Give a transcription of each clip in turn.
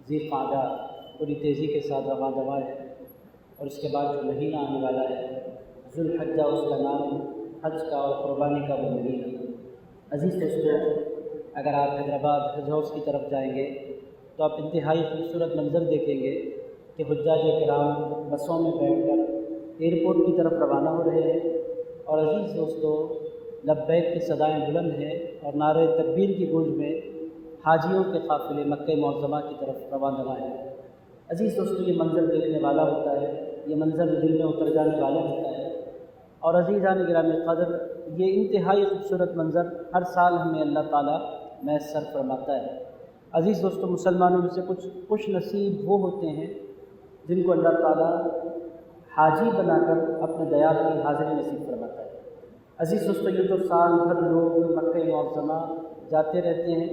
ذی قعدہ پوری تیزی کے ساتھ رواں دوا ہے، اور اس کے بعد جو مہینہ آنے والا ہے ذوالحجہ، اس کا نام حج کا اور قربانی کا وہ مہینہ۔ عزیز دوستو، اگر آپ حیدرآباد حج ہاؤس کی طرف جائیں گے تو آپ انتہائی خوبصورت منظر دیکھیں گے کہ حجاج کرام بسوں میں بیٹھ کر ایئرپورٹ کی طرف روانہ ہو رہے ہیں، اور عزیز دوستو لبیک کی صدائیں بلند ہیں اور نعرہ تکبیر کی گونج میں حاجیوں کے قافلے مکہ معظمہ کی طرف روانہ ہیں۔ عزیز دوستو، یہ منظر دیکھنے والا ہوتا ہے، یہ منظر دل میں اتر جانے والا ہوتا ہے، اور عزیزان گرامی قدر یہ انتہائی خوبصورت منظر ہر سال ہمیں اللہ تعالیٰ میسر فرماتا ہے۔ عزیز دوستو، مسلمانوں میں سے کچھ خوش نصیب وہ ہوتے ہیں جن کو اللہ تعالیٰ حاجی بنا کر اپنے دیار کی حاضری نصیب فرماتا ہے۔ عزیز دوستو، یہ تو سال بھر لوگ مکہ معظمہ جاتے رہتے ہیں،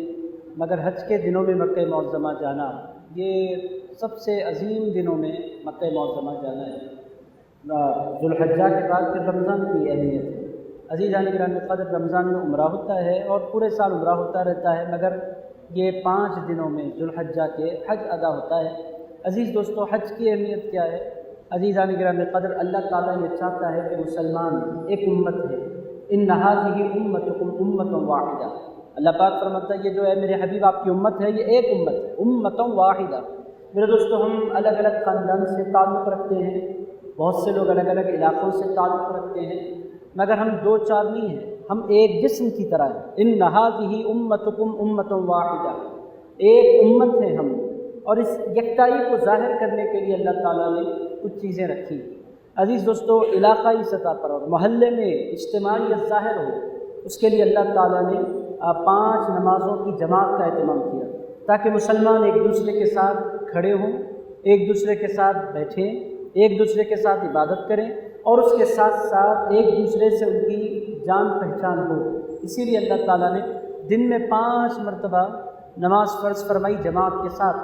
مگر حج کے دنوں میں مکہ معظمہ جانا یہ سب سے عظیم دنوں میں مکہ معظمہ جانا ہے۔ ذوالحجہ کے بعد پھر رمضان کی اہمیت ہے۔ عزیزان گرامی قدر، رمضان میں عمرہ ہوتا ہے اور پورے سال عمرہ ہوتا رہتا ہے، مگر یہ 5 دنوں میں ذوالحجہ کے حج ادا ہوتا ہے۔ عزیز دوستو، حج کی اہمیت کیا ہے؟ عزیزان گرامی قدر، اللہ تعالیٰ یہ چاہتا ہے کہ مسلمان ایک امت ہے، ان ھذہ امتکم امۃ واحدہ۔ اللہ پاک فرماتا ہے یہ جو ہے میرے حبیب آپ کی امت ہے، یہ ایک امت ہے، امۃ واحدہ۔ میرے دوستو، ہم الگ الگ خاندان سے تعلق رکھتے ہیں، بہت سے لوگ الگ الگ علاقوں سے تعلق رکھتے ہیں، مگر ہم 2 4 نہیں ہیں، ہم ایک جسم کی طرح ہیں۔ ان ھذہ امتکم امۃ واحدہ، ایک امت ہے ہم، اور اس یکتائی کو ظاہر کرنے کے لیے اللہ تعالیٰ نے کچھ چیزیں رکھی۔ عزیز دوستو، علاقائی سطح پر اور محلے میں اجتماعیت ظاہر ہو، اس کے لیے اللہ تعالیٰ نے 5 نمازوں کی جماعت کا اہتمام کیا، تاکہ مسلمان ایک دوسرے کے ساتھ کھڑے ہوں، ایک دوسرے کے ساتھ بیٹھیں، ایک دوسرے کے ساتھ عبادت کریں، اور اس کے ساتھ ساتھ ایک دوسرے سے ان کی جان پہچان ہو۔ اسی لیے اللہ تعالیٰ نے دن میں 5 مرتبہ نماز فرض فرمائی جماعت کے ساتھ،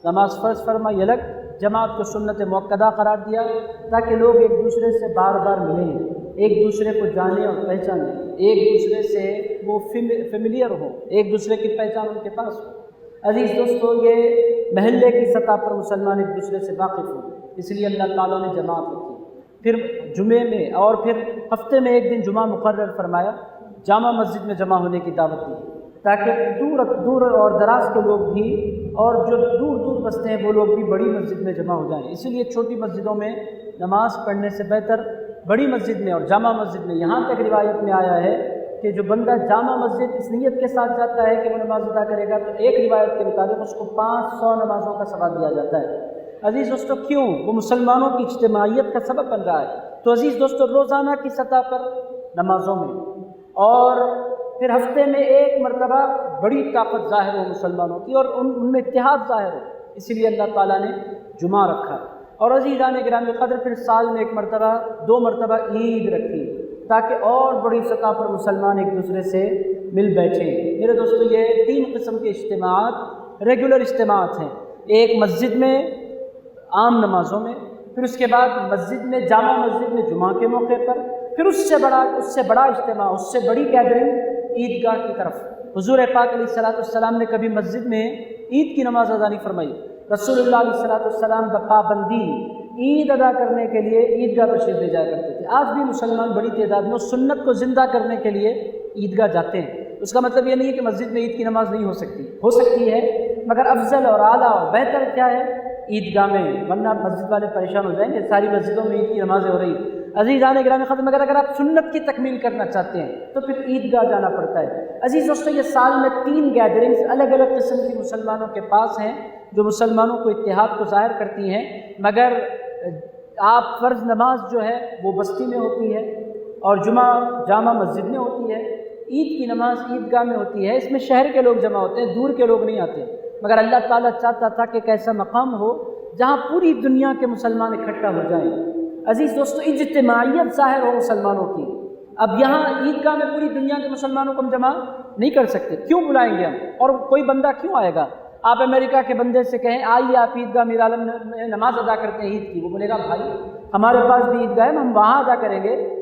نماز فرض فرمائی الگ، جماعت کو سنت مؤکدہ قرار دیا، تاکہ لوگ ایک دوسرے سے بار بار ملیں، ایک دوسرے کو جانیں اور پہچانیں، ایک دوسرے سے وہ فیملیئر ہوں، ایک دوسرے کی پہچان ان کے پاس ہو۔ عزیز دوستو، یہ محلے کی سطح پر مسلمان ایک دوسرے سے واقف ہوں، اس لیے اللہ تعالیٰ نے جماعت رکھی۔ پھر جمعے میں اور پھر ہفتے میں ایک دن جمعہ مقرر فرمایا، جامع مسجد میں جمع ہونے کی دعوت دی، تاکہ دور اور دراز کے لوگ بھی اور جو دور دور بستے ہیں وہ لوگ بھی بڑی مسجد میں جمع ہو جائیں۔ اسی لیے چھوٹی مسجدوں میں نماز پڑھنے سے بہتر بڑی مسجد میں اور جامع مسجد میں، یہاں تک روایت میں آیا ہے کہ جو بندہ جامع مسجد اس نیت کے ساتھ جاتا ہے کہ وہ نماز ادا کرے گا، تو ایک روایت کے مطابق اس کو 500 نمازوں کا ثواب دیا جاتا ہے۔ عزیز دوستو، کیوں؟ وہ مسلمانوں کی اجتماعیت کا سبب بن رہا ہے۔ تو عزیز دوستو، روزانہ کی سطح پر نمازوں میں اور پھر ہفتے میں ایک مرتبہ بڑی طاقت ظاہر ہو مسلمانوں کی، اور ان میں اتحاد ظاہر ہو، اسی لیے اللہ تعالیٰ نے جمعہ رکھا۔ اور عزیزان گرامی قدر، پھر سال میں 1 مرتبہ 2 مرتبہ عید رکھی، تاکہ اور بڑی سطح پر مسلمان ایک دوسرے سے مل بیٹھیں۔ میرے دوستو، یہ 3 قسم کے اجتماعات ریگولر اجتماعات ہیں، ایک مسجد میں عام نمازوں میں، پھر اس کے بعد مسجد میں جامع مسجد میں جمعہ کے موقع پر، پھر اس سے بڑا اجتماع، اس سے بڑی گیدرنگ عیدگاہ کی طرف۔ حضور پاک علیہ السلام نے کبھی مسجد میں عید کی نماز ادا نہیں فرمائی۔ رسول اللہ علیہ السلام پابندی عید ادا کرنے کے لیے عیدگاہ تشریف لے جایا کرتے تھے۔ آج بھی مسلمان بڑی تعداد میں سنت کو زندہ کرنے کے لیے عیدگاہ جاتے ہیں۔ اس کا مطلب یہ نہیں ہے کہ مسجد میں عید کی نماز نہیں ہو سکتی ہے، مگر افضل اور اعلیٰ اور بہتر کیا ہے؟ عیدگاہ میں، ورنہ مسجد والے پریشان ہو جائیں گے، ساری مسجدوں میں عید کی نمازیں ہو رہی۔ عزیزان گرامی قدر، مگر اگر آپ سنت کی تکمیل کرنا چاہتے ہیں تو پھر عیدگاہ جانا پڑتا ہے۔ عزیز دوستو، یہ سال میں 3 گیدرنگز الگ الگ قسم کی مسلمانوں کے پاس ہیں، جو مسلمانوں کو اتحاد کو ظاہر کرتی ہیں، مگر آپ فرض نماز جو ہے وہ بستی میں ہوتی ہے، اور جمعہ جامع مسجد میں ہوتی ہے، عید کی نماز عیدگاہ میں ہوتی ہے۔ اس میں شہر کے لوگ جمع ہوتے ہیں، دور کے لوگ نہیں آتے، مگر اللہ تعالیٰ چاہتا تھا کہ ایک ایسا مقام ہو جہاں پوری دنیا کے مسلمان اکٹھا ہو جائیں۔ عزیز دوستو، اجتماعیت ظاہر ہو مسلمانوں کی۔ اب یہاں عیدگاہ میں پوری دنیا کے مسلمانوں کو ہم جمع نہیں کر سکتے، کیوں بلائیں گے ہم؟ اور کوئی بندہ کیوں آئے گا؟ آپ امریکہ کے بندے سے کہیں آئیے آپ عیدگاہ میر عالم میں نماز ادا کرتے ہیں عید کی، وہ بولے گا بھائی ہمارے پاس بھی عیدگاہ ہے، ہم وہاں ادا کریں گے،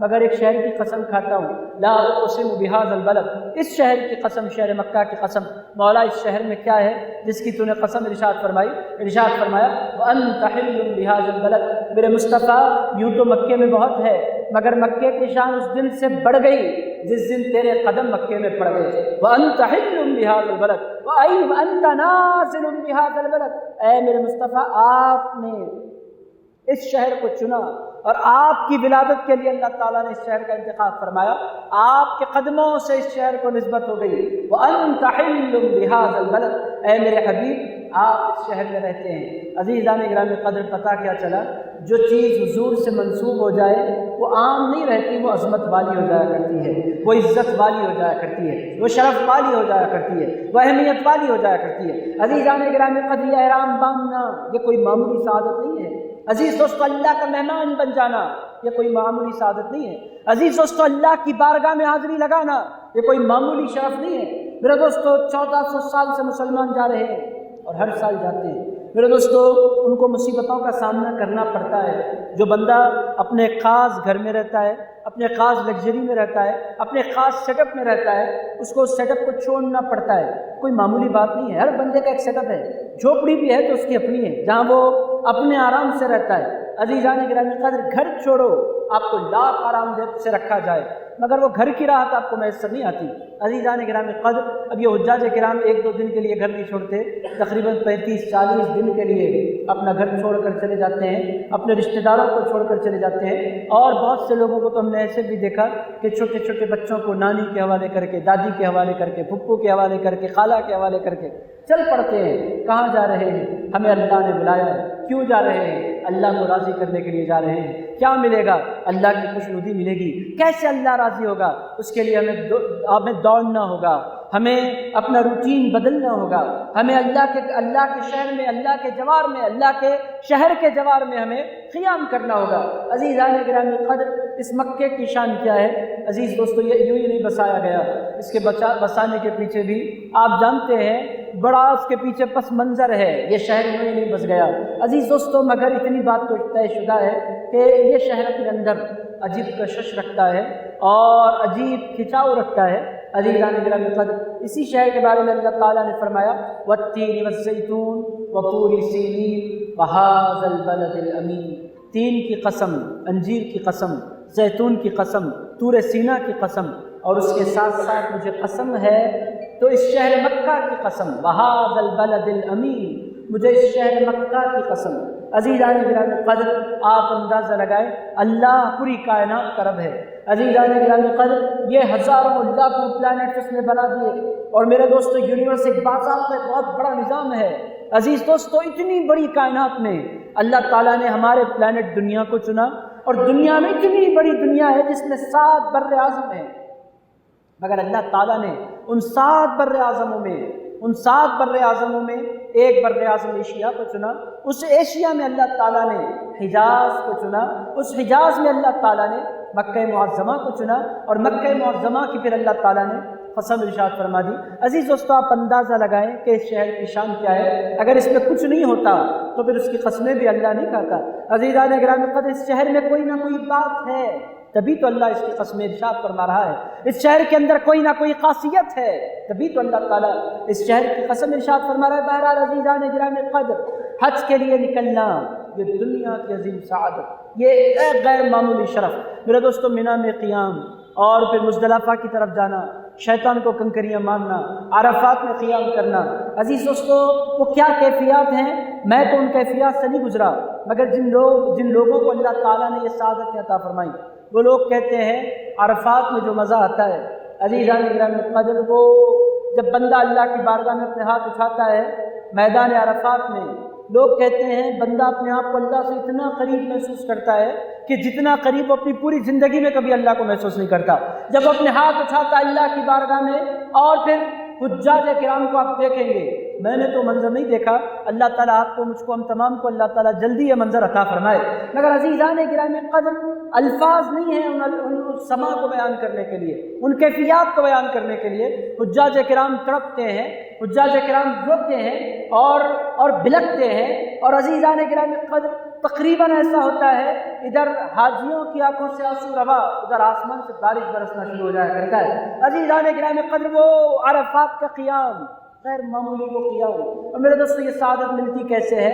مگر ایک شہر کی قسم کھاتا ہوں، لا اقسم بہذا البلد، اس شہر کی قسم، شہر مکہ کی قسم، مولا اس شہر میں کیا ہے جس کی تو نے قسم ارشاد فرمائی؟ ارشاد فرمایا وانت حل بہذا البلد، میرے مصطفیٰ یوں تو مکے میں بہت ہے مگر مکے کی شان اس دن سے بڑھ گئی جس دن تیرے قدم مکے میں پڑ گئے تھے۔ وانت حل بہذا البلد وانت نازل بہذا البلد، اے میرے مصطفیٰ آپ نے اس شہر کو چنا اور آپ کی ولادت کے لیے اللہ تعالیٰ نے اس شہر کا انتخاب فرمایا، آپ کے قدموں سے اس شہر کو نسبت ہو گئی۔ وَأَنْتَ حِلٌّ بِهَذَا الْبَلَدِ، اے میرے حبیب آپ اس شہر میں رہتے ہیں۔ عزیزان گرامی قدر، پتہ کیا چلا؟ جو چیز حضور سے منسوب ہو جائے وہ عام نہیں رہتی، وہ عظمت والی ہو جایا کرتی ہے، وہ عزت والی ہو جایا کرتی ہے، وہ شرف والی ہو جایا کرتی ہے، وہ اہمیت والی ہو جایا کرتی ہے۔ عزیزان گرامی قدر، یہ احرام باندھنا یہ کوئی معمولی سعادت نہیں ہے۔ عزیز دوستو، اللہ کا مہمان بن جانا یہ کوئی معمولی سعادت نہیں ہے۔ عزیز دوستو، اللہ کی بارگاہ میں حاضری لگانا یہ کوئی معمولی شرف نہیں ہے۔ میرے دوستو، 1400 سال سے مسلمان جا رہے ہیں اور ہر سال جاتے ہیں۔ میرے دوستو، ان کو مصیبتوں کا سامنا کرنا پڑتا ہے۔ جو بندہ اپنے خاص گھر میں رہتا ہے، اپنے خاص لگژری میں رہتا ہے، اپنے خاص سیٹ اپ میں رہتا ہے، اس کو اس سیٹ اپ کو چھوڑنا پڑتا ہے۔ کوئی معمولی بات نہیں ہے، ہر بندے کا ایک سیٹ اپ ہے۔ جھوپڑی بھی ہے تو اس کی اپنی ہے، جہاں وہ اپنے آرام سے رہتا ہے۔ عزیزان گرامی قدر، گھر چھوڑو، آپ کو لاکھ آرام دہ سے رکھا جائے مگر وہ گھر کی راحت آپ کو میسر نہیں آتی۔ عزیزان گرامی قدر، اب یہ حجاج کرام 1-2 دن کے لیے گھر نہیں چھوڑتے، تقریباً 35-40 دن کے لیے اپنا گھر چھوڑ کر چلے جاتے ہیں، اپنے رشتہ داروں کو چھوڑ کر چلے جاتے ہیں۔ اور بہت سے لوگوں کو تو ہم نے ایسے بھی دیکھا کہ چھوٹے چھوٹے بچوں کو نانی کے حوالے کر کے، دادی کے حوالے کر کے، پھپھو کے حوالے کر کے، خالہ کے حوالے کر کے چل پڑتے ہیں۔ کہاں جا رہے ہیں؟ ہمیں اللہ نے بلایا ہے۔ کیوں جا رہے ہیں؟ اللہ کو راضی کرنے کے لیے جا رہے ہیں۔ کیا ملے گا؟ اللہ کی خوشنودی ملے گی۔ کیسے اللہ راضی ہوگا؟ اس کے لیے ہمیں دوڑنا ہوگا، ہمیں اپنا روٹین بدلنا ہوگا، ہمیں اللہ کے شہر میں، اللہ کے جوار میں، اللہ کے شہر کے جوار میں ہمیں قیام کرنا ہوگا۔ عزیزان گرامی قدر، اس مکے کی شان کیا ہے؟ عزیز دوستو، یہ یوں ہی نہیں بسایا گیا، اس کے بسانے کے پیچھے بھی آپ جانتے ہیں بڑا اس کے پیچھے پس منظر ہے۔ یہ شہر یوں ہی نہیں بس گیا عزیز دوستو، مگر اتنی بات تو طے شدہ ہے کہ یہ شہر اپنے اندر عجیب کشش رکھتا ہے اور عجیب کھچاؤ رکھتا ہے۔ عزیزان گرامی قدر، اسی شہر کے بارے میں اللہ تعالیٰ نے فرمایا وَالتِّينِ وَالزَّيْتُونِ وَطُورِ سِينِينَ وَهَٰذَا الْبَلَدِ الْأَمِينِ، تین کی قسم، انجیر کی قسم، زیتون کی قسم، طور سینا کی قسم، اور اس کے ساتھ ساتھ مجھے قسم ہے تو اس شہر مکہ کی قسم، وَهَٰذَا الْبَلَدِ الْأَمِينِ، مجھے اس شہر مکہ کی قسم۔ عزیزان گرامی قدر، آپ اندازہ لگائیں اللہ پوری کائنات کا رب ہے۔ عزیزان گرامی قدر، یہ ہزاروں لاکھوں پلانٹ اس نے بنا دیے، اور میرے دوستو یونیورس ایک باضابطہ بہت بڑا نظام ہے۔ عزیز دوستو، اتنی بڑی کائنات میں اللہ تعالیٰ نے ہمارے پلانٹ دنیا کو چنا، اور دنیا میں اتنی بڑی دنیا ہے جس میں 7 بر اعظم ہیں، مگر اللہ تعالیٰ نے ان 7 بر اعظموں میں ایک بر اعظم ایشیا کو چنا۔ اس ایشیا میں اللہ تعالیٰ نے حجاز کو چنا، اس حجاز میں اللہ تعالیٰ نے مکہ معظمہ کو چنا، اور مکہ معظمہ کی پھر اللہ تعالیٰ نے قسم ارشاد فرما دی۔ عزیز دوستو، آپ اندازہ لگائیں کہ اس شہر کی شان کیا ہے۔ اگر اس میں کچھ نہیں ہوتا تو پھر اس کی قسمیں بھی اللہ نہیں کھاتا۔ عزیزان گرامی قدر، اس شہر میں کوئی نہ کوئی بات ہے، تبھی تو اللہ اس کی قسمیں ارشاد فرما رہا ہے۔ اس شہر کے اندر کوئی نہ کوئی خاصیت ہے، تبھی تو اللہ تعالیٰ اس شہر کی قسم ارشاد فرما رہا ہے۔ بہرحال عزیزان گرامی قدر، حج کے لیے نکلنا یہ دنیا کی عظیم سعادت، یہ ایک غیر معمولی شرف۔ میرے دوستو، مینا میں قیام اور پھر مزدلفہ کی طرف جانا، شیطان کو کنکریاں مارنا، عرفات میں قیام کرنا، عزیز دوستو وہ کیا کیفیات ہیں؟ میں تو ان کیفیات سے نہیں گزرا، مگر جن لوگوں کو اللہ تعالیٰ نے یہ سعادت عطا فرمائی، وہ لوگ کہتے ہیں عرفات میں جو مزہ آتا ہے عزیزان گرامی قدر، وہ جب بندہ اللہ کی بارگاہ میں اپنے ہاتھ اٹھاتا ہے میدان عرفات میں، لوگ کہتے ہیں بندہ اپنے آپ کو اللہ سے اتنا قریب محسوس کرتا ہے کہ جتنا قریب وہ اپنی پوری زندگی میں کبھی اللہ کو محسوس نہیں کرتا۔ جب اپنے ہاتھ اٹھاتا ہے اللہ کی بارگاہ میں، اور پھر حجاج کرام کو آپ دیکھیں گے، میں نے تو منظر نہیں دیکھا، اللہ تعالیٰ آپ کو، مجھ کو، ہم تمام کو اللہ تعالیٰ جلدی یہ منظر عطا فرمائے۔ مگر عزیزان گرامی قدر، الفاظ نہیں ہیں ان سما کو بیان کرنے کے لیے، ان کیفیات کو بیان کرنے کے لیے۔ حجاج کرام تڑپتے ہیں، حجاج کرام روتے ہیں اور بلکتے ہیں، اور عزیزان گرامی قدر تقریباً ایسا ہوتا ہے ادھر حاجیوں کی آنکھوں سے آنسو روا، ادھر آسمان سے بارش برسنا شروع ہو جایا کرتا ہے۔ عزیزان گرامی قدر، وہ عرفات کا قیام، غیر معمولی وہ قیام، اور میرے دوستو یہ سعادت ملتی کیسے ہے؟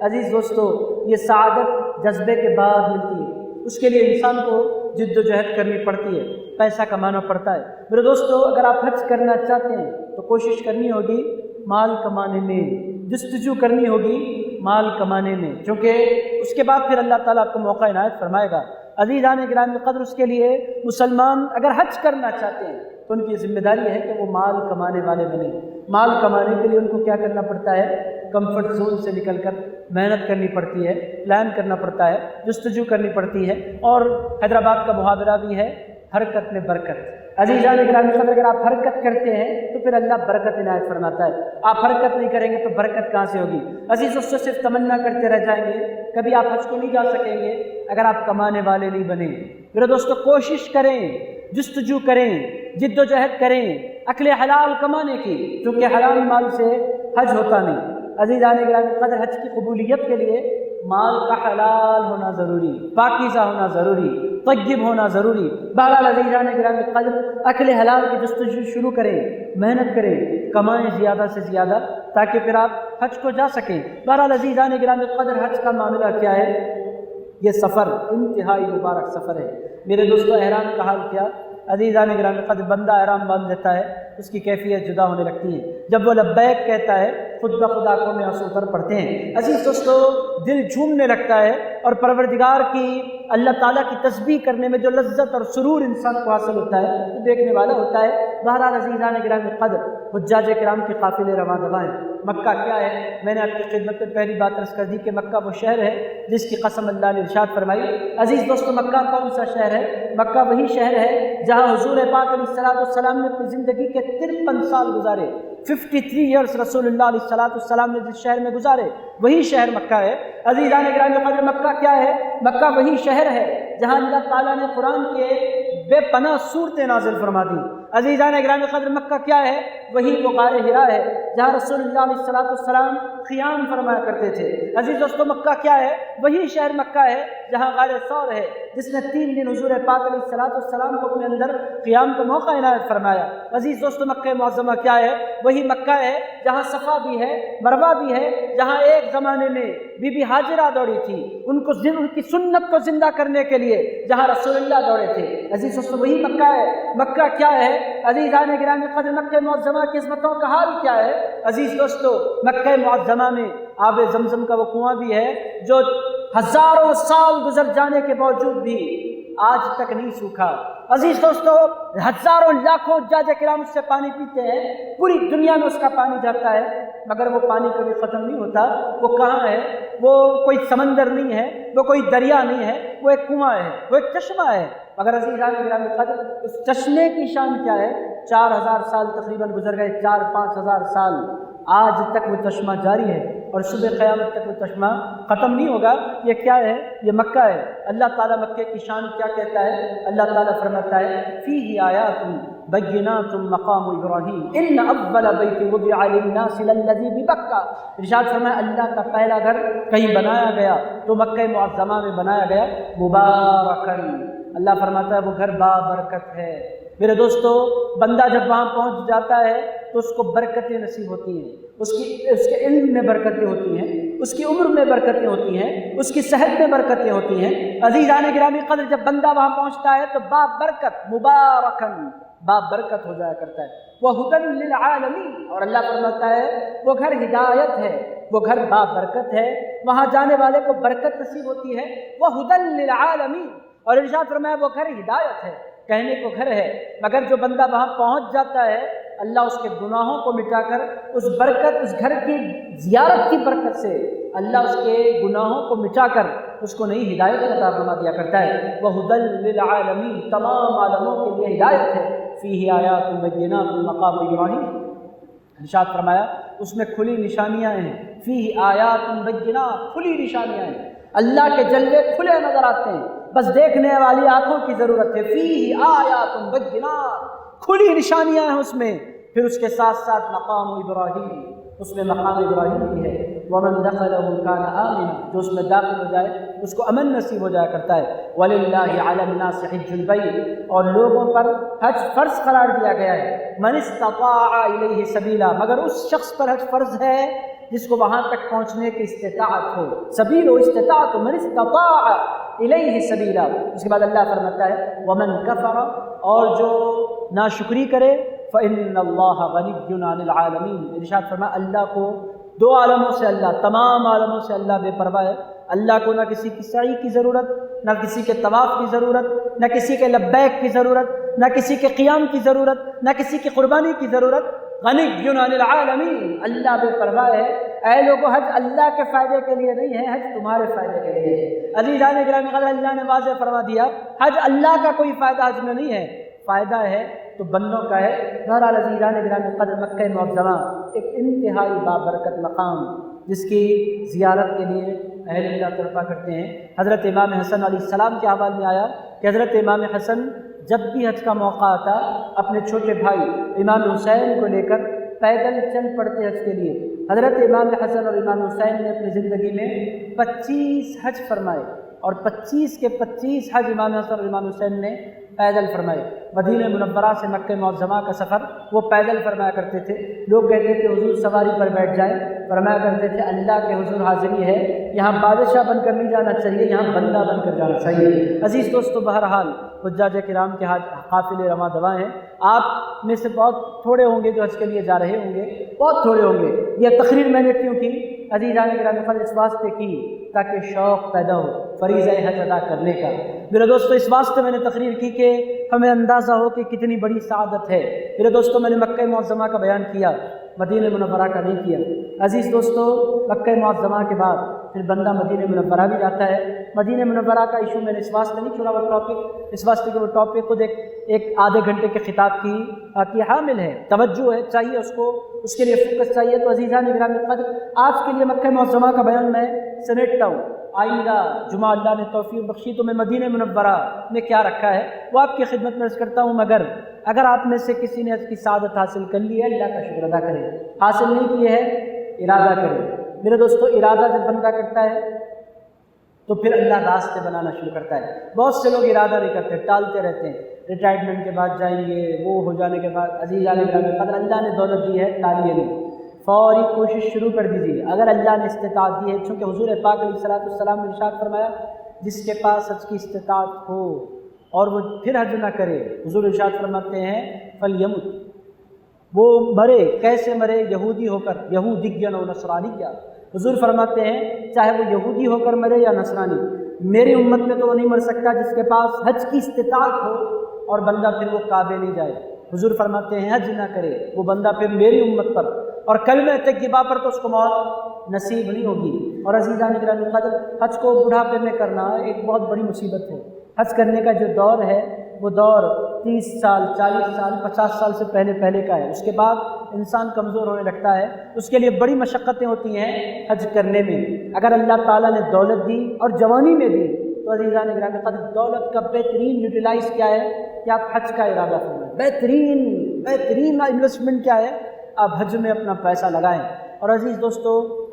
عزیز دوستو، یہ سعادت جذبے کے بعد ملتی ہے، اس کے لیے انسان کو جد و جہد کرنی پڑتی ہے، پیسہ کمانا پڑتا ہے۔ میرے دوستو، اگر آپ حج کرنا چاہتے ہیں تو کوشش کرنی ہوگی مال کمانے میں، جستجو کرنی ہوگی مال کمانے میں، کیونکہ اس کے بعد پھر اللہ تعالیٰ آپ کو موقع عنایت فرمائے گا۔ عزیزان گرامی قدر، اس کے لیے مسلمان اگر حج کرنا چاہتے ہیں تو ان کی ذمہ داری ہے کہ وہ مال کمانے والے بنیں۔ مال کمانے کے لیے ان کو کیا کرنا پڑتا ہے؟ کمفرٹ زون سے نکل کر محنت کرنی پڑتی ہے، پلان کرنا پڑتا ہے، جستجو کرنی پڑتی ہے، اور حیدرآباد کا محاورہ بھی ہے، حرکت میں برکت۔ عزیزان گرامی قدر، اگر آپ حرکت کرتے ہیں تو پھر اللہ برکت عنایت فرماتا ہے، آپ حرکت نہیں کریں گے تو برکت کہاں سے ہوگی؟ عزیز دوستو، صرف تمنا کرتے رہ جائیں گے، کبھی آپ حج کو نہیں جا سکیں گے اگر آپ کمانے والے نہیں بنیں۔ میرے دوستو، کوشش کریں، جستجو کریں، جد و جہد کریں اکل حلال کمانے کی، کیونکہ حلال مال سے حج ہوتا نہیں۔ عزیزان گرامی قدر، حج کی قبولیت کے لیے مال کا حلال ہونا ضروری، پاکیزہ ہونا ضروری، طیب ہونا ضروری۔ بہرحال عزیزان گرامی قدر، اکل حلال کی جستجو شروع کریں، محنت کریں، کمائیں زیادہ سے زیادہ تاکہ پھر آپ حج کو جا سکیں۔ بہرحال عزیزان گرامی قدر، حج کا معاملہ کیا ہے؟ یہ سفر انتہائی مبارک سفر ہے۔ میرے دوستو، احرام کا حال کیا؟ عزیزان گرامی قدر، بندہ احرام باندھ لیتا ہے، اس کی کیفیت جدا ہونے لگتی ہے۔ جب وہ لبیک کہتا ہے، خود بخود آنکھوں میں آنسو اتر پڑتے ہیں۔ عزیز دوستو، دل جھومنے لگتا ہے، اور پروردگار کی، اللہ تعالیٰ کی تسبیح کرنے میں جو لذت اور سرور انسان کو حاصل ہوتا ہے وہ دیکھنے والا ہوتا ہے۔ بہرحال عزیزان گرامی قدر، حجاج کرام کے قافلے رواں دواں ہیں۔ مکہ کیا ہے؟ میں نے آپ کی خدمت میں پہلی بات عرض کر دی کہ مکہ وہ شہر ہے جس کی قسم اللہ نے ارشاد فرمائی۔ عزیز دوستو، مکہ کون سا شہر ہے؟ مکہ وہی شہر ہے جہاں حضور پاک علیہ السلام نے اپنی زندگی کے 53 سال گزارے، 53 ایئرس رسول اللہ علیہ السلام نے جس شہر میں گزارے، وہی شہر مکہ ہے۔ عزیزان گرامی قدر، مکہ کیا ہے؟ مکہ وہی شہر ہے جہاں اللہ تعالیٰ نے قرآن کے بے پناہ صورتیں نازل فرما دی۔ عزیزان گرامی قدر، مکہ کیا ہے؟ وہی وہ غار حرا ہے جہاں رسول اللہ علیہ السلام قیام فرمایا کرتے تھے۔ عزیز دوستو، مکہ کیا ہے؟ وہی شہر مکہ ہے جہاں غار ثور ہے، جس نے 3 دن حضور پاک علیہ السلام کو اپنے اندر قیام کا موقع عنایت فرمایا۔ عزیز دوستو، مکہ معظمہ کیا ہے؟ وہی مکہ ہے جہاں صفا بھی ہے، مروہ بھی ہے، جہاں ایک زمانے میں بی بی ہاجرہ دوڑی تھی ان کی سنت کو زندہ کرنے کے لیے، جہاں رسول اللہ دوڑے تھے۔ عزیز دوستو، وہی مکہ ہے۔ مکہ کیا ہے؟ عزیزان گرامی قدر، مکہ معظمہ کی عظمتوں کا حال کیا ہے؟ عزیز دوستو، مکہ معظمہ میں آب زمزم کا وہ کنواں بھی ہے جو ہزاروں سال گزر جانے کے باوجود بھی آج تک نہیں سوکھا۔ عزیز دوستو، ہزاروں لاکھوں حجاج کرام اس سے پانی پیتے ہیں، پوری دنیا میں اس کا پانی جاتا ہے، مگر وہ پانی کبھی ختم نہیں ہوتا۔ وہ کہاں ہے؟ وہ کوئی سمندر نہیں ہے، وہ کوئی دریا نہیں ہے، وہ ایک کنواں ہے، وہ ایک چشمہ ہے۔ مگر عزیزان گرامی قدر، اس چشمے کی شان کیا ہے؟ 4000 سال تقریباً گزر گئے، 4-5 ہزار سال، آج تک وہ چشمہ جاری ہے، اور صبح قیامت تک وہ چشمہ ختم نہیں ہوگا۔ یہ کیا ہے؟ یہ مکہ ہے۔ اللہ تعالیٰ مکہ کی شان کیا کہتا ہے؟ اللہ تعالیٰ فرماتا ہے، فیہ آیات بینات مقام ابراہیم ان اول بیت وضع للناس للذی ببکہ۔ ارشاد فرمایا، اللہ کا پہلا گھر کہیں بنایا گیا تو مکہ معظمہ میں بنایا گیا، مبارکن، اللہ فرماتا ہے وہ گھر بابرکت ہے۔ میرے دوستو، بندہ جب وہاں پہنچ جاتا ہے تو اس کو برکتیں نصیب ہوتی ہیں، اس کے علم میں برکتیں ہوتی ہیں، اس کی عمر میں برکتیں ہوتی ہیں، اس کی صحت میں برکتیں ہوتی ہیں۔ عزیزان گرامی قدر، جب بندہ وہاں پہنچتا ہے تو بابرکت، مبارکن، بابرکت ہو جایا کرتا ہے۔ وَہُدًى لِّلْعَالَمِينَ، اور اللہ فرماتا ہے وہ گھر ہدایت ہے، وہ گھر بابرکت ہے، وہاں جانے والے کو برکت نصیب ہوتی ہے۔ وَہُدًى لِّلْعَالَمِينَ، اور ارشاد فرمایا وہ گھر ہدایت ہے، کہنے کو گھر ہے، مگر جو بندہ وہاں پہنچ جاتا ہے اللہ اس کے گناہوں کو مٹا کر اس برکت، اس گھر کی زیارت کی برکت سے اللہ اس کے گناہوں کو مٹا کر اس کو نئی ہدایت عطا فرما دیا کرتا ہے۔ وَهُدًى لِّلْعَالَمِينَ، تمام عالموں کے لیے ہدایت ہے۔ فیہ آیات بینات مقام ابراہیم، ارشاد فرمایا اس میں کھلی نشانیاں ہیں۔ فیہ آیات بینات، کھلی نشانیاں ہیں، اللہ کے جلوے کھلے نظر آتے ہیں، بس دیکھنے والی آنکھوں کی ضرورت ہے۔ فیہ آیات بینات، کھلی نشانیاں ہیں اس میں۔ پھر اس کے ساتھ ساتھ مقام ابراہیم، اس میں مقام ابراہیم بھی ہے۔ ومن دخلہ کان آمنا، جو اس میں داخل ہو جائے اس کو امن نصیب ہو جایا کرتا ہے۔ وللہ علی الناس حج البیت، اور لوگوں پر حج فرض قرار دیا گیا ہے۔ من استطاع الیہ سبیلا، مگر اس شخص پر حج فرض ہے جس کو وہاں تک پہنچنے کی استطاعت ہو، سبیل و استطاعت، من استطاع الیہ سبیلا۔ اس کے بعد اللہ فرماتا ہے ومن کفر، اور جو ناشکری کرے فإن اللہ غنی عن العالمین، ارشاد فرمایا اللہ کو دو عالموں سے، اللہ تمام عالموں سے اللہ بے پرواہ ہے۔ اللہ کو نہ کسی کی سعی کی ضرورت، نہ کسی کے طواف کی ضرورت، نہ کسی کے لبیک کی ضرورت، نہ کسی کے قیام کی ضرورت، نہ کسی کی قربانی کی ضرورت۔ غنی عن العالمین، اللہ بے پرواہ ہے۔ اے لوگو، حج اللہ کے فائدے کے لیے نہیں ہے، حج تمہارے فائدے کے لیے ہے۔ عزیزان گرامی قدر، اللہ نے واضح فرما دیا حج اللہ کا کوئی فائدہ حج میں نہیں ہے، فائدہ ہے تو بندوں کا ہے۔ بہرحال عزیزان گرامی قدر، مکہ معظمہ ایک انتہائی بابرکت مقام جس کی زیارت کے لیے اہل اللہ طرفہ کرتے ہیں۔ حضرت امام حسن علیہ السلام کے حوالے میں آیا کہ حضرت امام حسن جب بھی حج کا موقع آتا اپنے چھوٹے بھائی امام حسین کو لے کر پیدل چل پڑتے حج کے لیے۔ حضرت امام حسن اور امام حسین نے اپنی زندگی میں 25 حج فرمائے، اور 25 کے 25 حج امام حسن اور امام حسین نے پیدل فرمائے۔ مدینہ منورہ سے مکہ معظمہ کا سفر وہ پیدل فرمایا کرتے تھے۔ لوگ کہتے تھے حضور سواری پر بیٹھ جائیں، فرمایا کرتے تھے اللہ کے حضور حاضری ہے، یہاں بادشاہ بن کر نہیں جانا چاہیے، یہاں بندہ بن کر جانا چاہیے۔ عزیز دوستو، بہرحال حجاج کرام کے قافلے رواں دواں ہیں۔ آپ میں سے بہت تھوڑے ہوں گے جو حج کے لیے جا رہے ہوں گے، بہت تھوڑے ہوں گے۔ یہ تقریر میں نے کیوں کی؟ عزیزان گرامی قدر، اس واسطے کی تاکہ شوق پیدا ہو فریضہ حج ادا کرنے کا۔ میرے دوستو، اس واسطے میں نے تقریر کی کہ ہمیں اندازہ ہو کہ کتنی بڑی سعادت ہے۔ میرے دوستو، میں نے مکہ معظمہ کا بیان کیا، مدینہ منورہ کا نہیں کیا۔ عزیز دوستو، مکہ معظمہ کے بعد پھر بندہ مدینہ منورہ بھی جاتا ہے۔ مدینہ منورہ کا ایشو میں نے اس واسطے نہیں چھوڑا، وہ ٹاپک اس واسطے کہ وہ ٹاپک خود ایک آدھے گھنٹے کے خطاب کی حامل ہے، توجہ ہے، چاہیے اس کو، اس کے لیے فوکس چاہیے۔ تو عزیزان گرامی قدر، آج کے لیے مکہ معظمہ کا بیان میں سمیٹتا ہوں۔ آئندہ جمعہ اللہ نے توفیق بخشی تو میں مدینہ منورہ میں کیا رکھا ہے وہ آپ کی خدمت میں عرض کرتا ہوں۔ مگر اگر آپ میں سے کسی نے اس کی سعادت حاصل کر لی ہے، اللہ کا شکر ادا کرے، حاصل نہیں کی ہے ارادہ کرے۔ میرے دوستو، ارادہ جب بندہ کرتا ہے تو پھر اللہ راستے بنانا شروع کرتا ہے۔ بہت سے لوگ ارادہ نہیں کرتے، ٹالتے رہتے ہیں، ریٹائرمنٹ کے بعد جائیں گے، وہ ہو جانے کے بعد۔ عزیزان گرامی قدر، اللہ نے دولت دی ہے، ٹالیے نہیں، فوری کوشش شروع کر دیجیے اگر اللہ نے استطاعت دی ہے۔ چونکہ حضور پاک علیہ السلام نے ارشاد فرمایا جس کے پاس حج کی استطاعت ہو اور وہ پھر حج نہ کرے، حضور ارشاد فرماتے ہیں فلیمت، وہ مرے۔ کیسے مرے؟ یہودی ہو کر، یہودیًا و نصرانیًا۔ حضور فرماتے ہیں چاہے وہ یہودی ہو کر مرے یا نصرانی، میری امت میں تو وہ نہیں مر سکتا جس کے پاس حج کی استطاعت ہو اور بندہ پھر وہ کعبے نہیں جائے۔ حضور فرماتے ہیں حج نہ کرے وہ بندہ پھر میری امت پر اور کلمہ طیبہ پر تو اس کو موت نصیب نہیں ہوگی۔ اور عزیزان گرامی قدر، حج کو بڑھاپے میں کرنا ایک بہت بڑی مصیبت ہے۔ حج کرنے کا جو دور ہے وہ دور 30 سال، 40 سال، 50 سال سے پہلے کا ہے۔ اس کے بعد انسان کمزور ہونے لگتا ہے، اس کے لیے بڑی مشقتیں ہوتی ہیں حج کرنے میں۔ اگر اللہ تعالیٰ نے دولت دی اور جوانی میں دی تو عزیزان گرامی قدر، دولت کا بہترین یوٹیلائز کیا ہے کہ آپ حج کا ارادہ فرمائیں۔ بہترین انویسٹمنٹ کیا ہے؟ آپ حج میں اپنا پیسہ لگائیں۔ اور عزیز دوستو،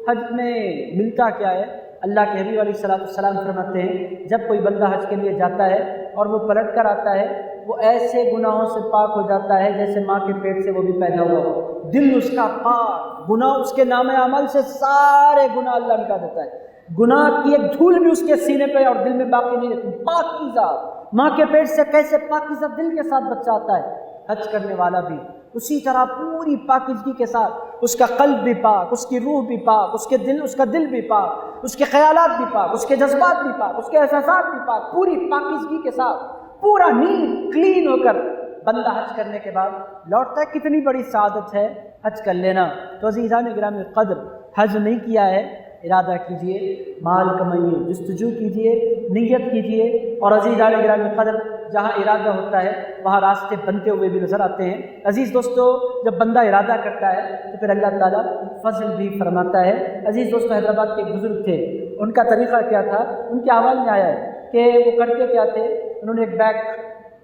حج میں ملتا کیا ہے؟ اللہ کے حبیب علیہ السلام فرماتے ہیں جب کوئی بندہ حج کے لیے جاتا ہے اور وہ پلٹ کر آتا ہے، وہ ایسے گناہوں سے پاک ہو جاتا ہے جیسے ماں کے پیٹ سے وہ بھی پیدا ہوا ہو۔ دل اس کا پاک، گناہ اس کے نام اعمال سے سارے گناہ اللہ مٹا دیتا ہے۔ گناہ کی ایک دھول بھی اس کے سینے پہ اور دل میں باقی نہیں رہتی۔ پاکیزہ، ماں کے پیٹ سے کیسے پاکیزہ دل کے ساتھ بچہ آتا ہے، حج کرنے والا بھی اسی طرح پوری پاکیزگی کے ساتھ، اس کا قلب بھی پاک، اس کی روح بھی پاک، اس کا دل بھی پاک، اس کے خیالات بھی پاک، اس کے جذبات بھی پاک، اس کے احساسات بھی پاک، پوری پاکیزگی کے ساتھ پورا نیٹ کلین ہو کر بندہ حج کرنے کے بعد لوٹتا ہے۔ کتنی بڑی سعادت ہے حج کر لینا۔ تو عزیزان گرامی قدر، حج نہیں کیا ہے، ارادہ کیجئے، مال کمائیے، جستجو کیجئے، نیت کیجئے۔ اور عزیزان گرامی قدر، جہاں ارادہ ہوتا ہے وہاں راستے بنتے ہوئے بھی نظر آتے ہیں۔ عزیز دوستو، جب بندہ ارادہ کرتا ہے تو پھر اللہ تعالیٰ فضل بھی فرماتا ہے۔ عزیز دوستو، حیدرآباد کے ایک بزرگ تھے، ان کا طریقہ کیا تھا؟ ان کے حوالے میں آیا ہے کہ وہ کرتے کیا تھے؟ انہوں نے ایک بیگ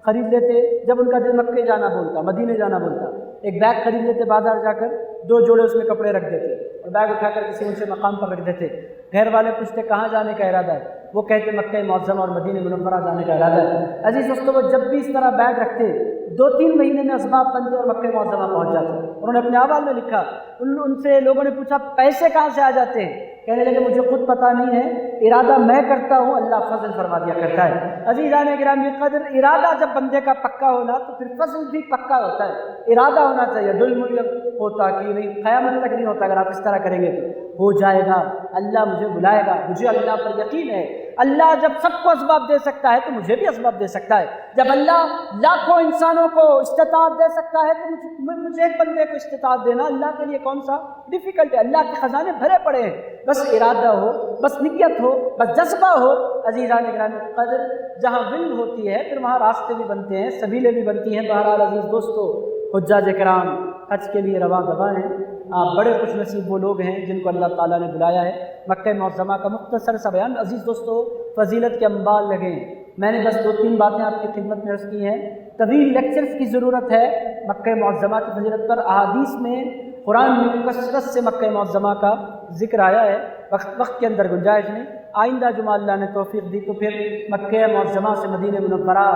خرید لیتے، جب ان کا دل مکے جانا بولتا، مدینے جانا بولتا، ایک بیگ خرید لیتے، بازار جا کر 2 جوڑے اس میں کپڑے رکھ دیتے اور بیگ اٹھا کر کسی اونچے مقام پر رکھ دیتے. گھر والے پوچھتے کہاں جانے کا ارادہ ہے؟ وہ کہتے مکہ معظمہ اور مدینہ منورہ جانے کا ارادہ ہے. عزیز دوستو وہ جب بھی اس طرح بیگ رکھتے 2-3 مہینے میں اسباب بنتے اور مکہ معظمہ پہنچ جاتے. انہوں نے اپنے احوال میں لکھا ان سے لوگوں نے پوچھا پیسے کہاں سے آ جاتے ہیں؟ کہنے لگے مجھے خود پتہ نہیں ہے، ارادہ میں کرتا ہوں، اللہ فضل فرما دیا کرتا ہے. عزیزان گرامی قدر ارادہ جب بندے کا پکا ہونا تو پھر فضل بھی پکا ہوتا ہے. ارادہ ہونا چاہیے، دل مجھے ہوتا کہ نہیں قیامت تک نہیں ہوتا. اگر آپ اس طرح کریں گے تو ہو جائے گا، اللہ مجھے بلائے گا، مجھے اللہ پر یقین ہے. اللہ جب سب کو اسباب دے سکتا ہے تو مجھے بھی اسباب دے سکتا ہے. جب اللہ لاکھوں انسانوں کو استطاعت دے سکتا ہے تو مجھے ایک بندے کو استطاعت دینا اللہ کے لیے کون سا ڈیفیکلٹ ہے. اللہ کے خزانے بھرے پڑے ہیں، بس ارادہ ہو، بس نیت ہو، بس جذبہ ہو. عزیزان گرامی قدر جہاں ول ہوتی ہے پھر وہاں راستے بھی بنتے ہیں، سبیلیں بھی بنتی ہیں. بہرحال عزیز دوستو، حجاج کرام حج کے لیے رواں دواں ہیں. آپ بڑے خوش نصیب وہ لوگ ہیں جن کو اللہ تعالیٰ نے بلایا ہے. مکہ معظمہ کا مختصر سا بیان. عزیز دوستو فضیلت کے انبار لگے ہیں. میں نے بس 2-3 باتیں آپ کی خدمت میں عرض کی ہیں. طویل لیکچرز کی ضرورت ہے مکہ معظمہ کی فضیلت پر. احادیث میں قرآن میں کثرت سے مکہ معظمہ کا ذکر آیا ہے. وقت کے اندر گنجائش نہیں. آئندہ جمعہ اللہ نے توفیق دی تو پھر مکہ معظمہ سے مدینہ منورہ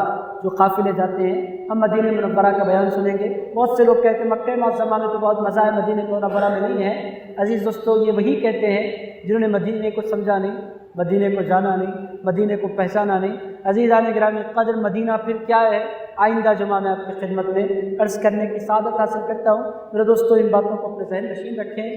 جو قافلے جاتے ہیں ہم مدینہ منورہ کا بیان سنیں گے. بہت سے لوگ کہتے ہیں مکہ معظمہ میں تو بہت مزہ ہے، مدینہ منورہ میں نہیں ہے. عزیز دوستو یہ وہی کہتے ہیں جنہوں نے مدینہ کو سمجھا نہیں، مدینہ کو جانا نہیں، مدینہ کو پہچانا نہیں. عزیزان گرامی قدر مدینہ پھر کیا ہے آئندہ جمعہ میں آپ کی خدمت میں عرض کرنے کی سعادت حاصل کرتا ہوں. میرے دوستو ان باتوں کو اپنے ذہن نشین رکھیں.